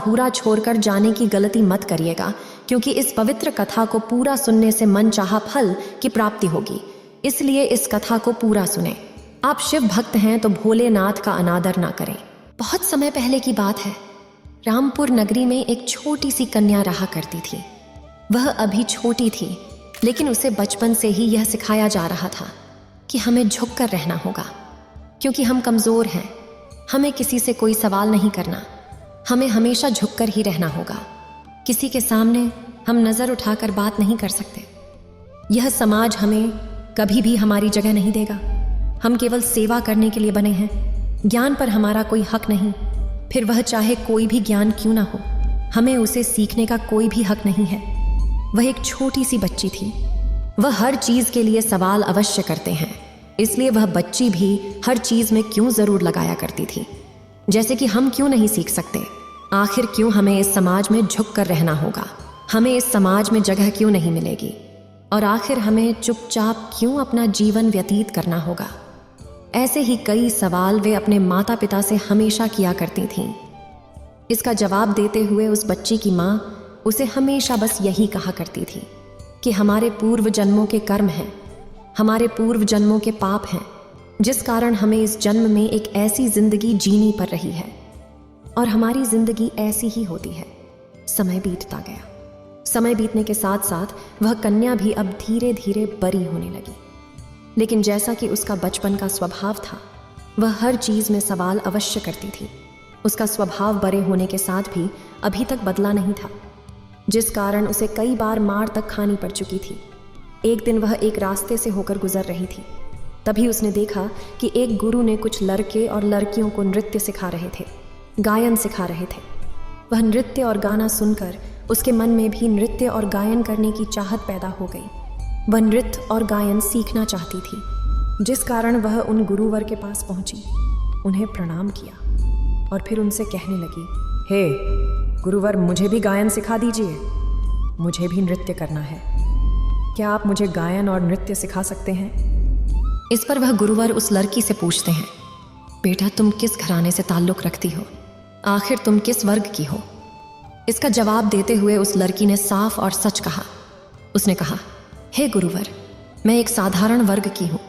अधूरा छोड़कर जाने की गलती मत करिएगा, क्योंकि इस पवित्र कथा को पूरा सुनने से मनचाहा फल की प्राप्ति होगी। इसलिए इस कथा को पूरा सुने। आप शिव भक्त हैं तो भोलेनाथ का अनादर ना करें। बहुत समय पहले की बात है। रामपुर नगरी में एक छोटी सी कन्या रहा करती थी। वह अभी छोटी थी, लेकिन उसे बचपन से ही यह सिखाया जा रहा था कि हमें झुककर रहना होगा, क्योंकि हम कमज़ोर हैं। हमें किसी से कोई सवाल नहीं करना, हमें हमेशा झुककर ही रहना होगा। किसी के सामने हम नज़र उठाकर बात नहीं कर सकते। यह समाज हमें कभी भी हमारी जगह नहीं देगा। हम केवल सेवा करने के लिए बने हैं। ज्ञान पर हमारा कोई हक नहीं, फिर वह चाहे कोई भी ज्ञान क्यों ना हो। हमें उसे सीखने का कोई भी हक नहीं है। वह एक छोटी सी बच्ची थी। वह हर चीज़ के लिए सवाल अवश्य करते हैं, इसलिए वह बच्ची भी हर चीज़ में क्यों ज़रूर लगाया करती थी। जैसे कि हम क्यों नहीं सीख सकते, आखिर क्यों हमें इस समाज में झुक कर रहना होगा, हमें इस समाज में जगह क्यों नहीं मिलेगी, और आखिर हमें चुपचाप क्यों अपना जीवन व्यतीत करना होगा। ऐसे ही कई सवाल वे अपने माता पिता से हमेशा किया करती थीं। इसका जवाब देते हुए उस बच्ची की माँ उसे हमेशा बस यही कहा करती थी कि हमारे पूर्व जन्मों के कर्म हैं, हमारे पूर्व जन्मों के पाप हैं, जिस कारण हमें इस जन्म में एक ऐसी जिंदगी जीनी पड़ रही है, और हमारी जिंदगी ऐसी ही होती है। समय बीतता गया। समय बीतने के साथ साथ वह कन्या भी अब धीरे धीरे बड़ी होने लगी। लेकिन जैसा कि उसका बचपन का स्वभाव था, वह हर चीज़ में सवाल अवश्य करती थी। उसका स्वभाव बड़े होने के साथ भी अभी तक बदला नहीं था, जिस कारण उसे कई बार मार तक खानी पड़ चुकी थी। एक दिन वह एक रास्ते से होकर गुजर रही थी। तभी उसने देखा कि एक गुरु ने कुछ लड़के और लड़कियों को नृत्य सिखा रहे थे, गायन सिखा रहे थे। वह नृत्य और गाना सुनकर उसके मन में भी नृत्य और गायन करने की चाहत पैदा हो गई। वह नृत्य और गायन सीखना चाहती थी, जिस कारण वह उन गुरुवर के पास पहुंची, उन्हें प्रणाम किया और फिर उनसे कहने लगी, हे गुरुवर, मुझे भी गायन सिखा दीजिए, मुझे भी नृत्य करना है। क्या आप मुझे गायन और नृत्य सिखा सकते हैं? इस पर वह गुरुवर उस लड़की से पूछते हैं, बेटा तुम किस घराने से ताल्लुक़ रखती हो, आखिर तुम किस वर्ग की हो? इसका जवाब देते हुए उस लड़की ने साफ और सच कहा। उसने कहा, हे गुरुवर, मैं एक साधारण वर्ग की हूँ।